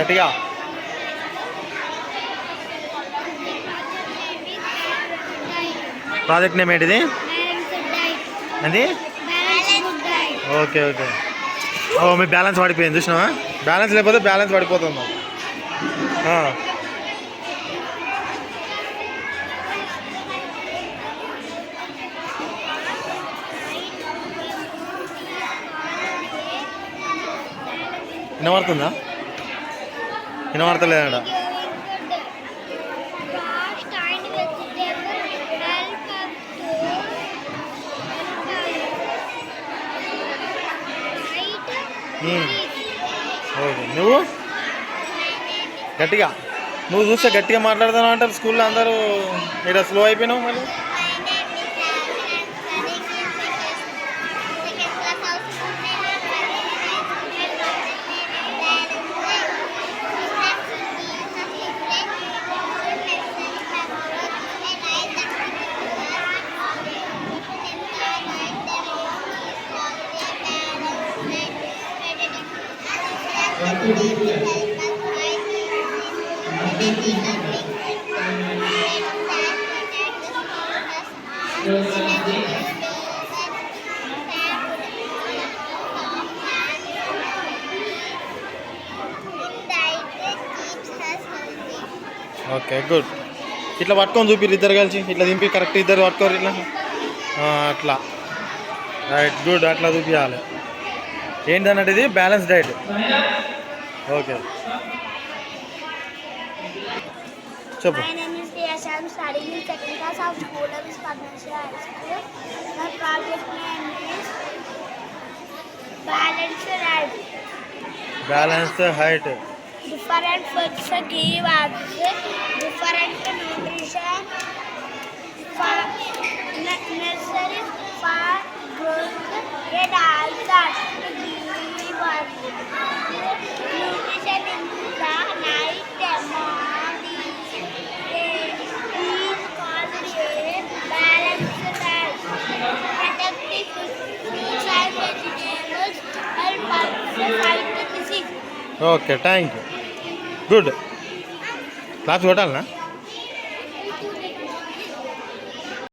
గట్టిగా. Project name ఏంటిది? అది ఓకే ఓకే. ఓ మీ బ్యాలెన్స్ పడిపోయింది చూసినావా? బ్యాలెన్స్ లేకపోతే బ్యాలెన్స్ పడిపోతుంది. వినబడుతుందా? వినబడతలేదంట. ఓకే నువ్వు గట్టిగా, నువ్వు చూస్తే గట్టిగా మాట్లాడుతున్నావు అంటారు స్కూల్లో అందరూ. ఇక్కడ స్లో అయిపోయినావు మళ్ళీ. Okay good. ఇట్లా పట్టుకొని చూపిరు ఇద్దరు కలిసి, ఇట్లా దింపి కరెక్ట్ ఇద్దరు పట్టుకోరు ఇట్లా అట్లా. రైట్ గుడ్, అట్లా చూపించాలి. ఏంటన్నట్టు ఇది బ్యాలెన్స్ డైట్. ఓకే చెప్పు. My name is Diyash. I am studying in second class of school of Padmashree High School. My project name is Balanced Height. Balanced height. Different foods give us different nutrition for necessary for growth and also give us nutrition in the night morning. Is called a balanced diet. Protective fruits and vegetables help us fight disease. Okay thank you. Good. Class కొట్టాలనా?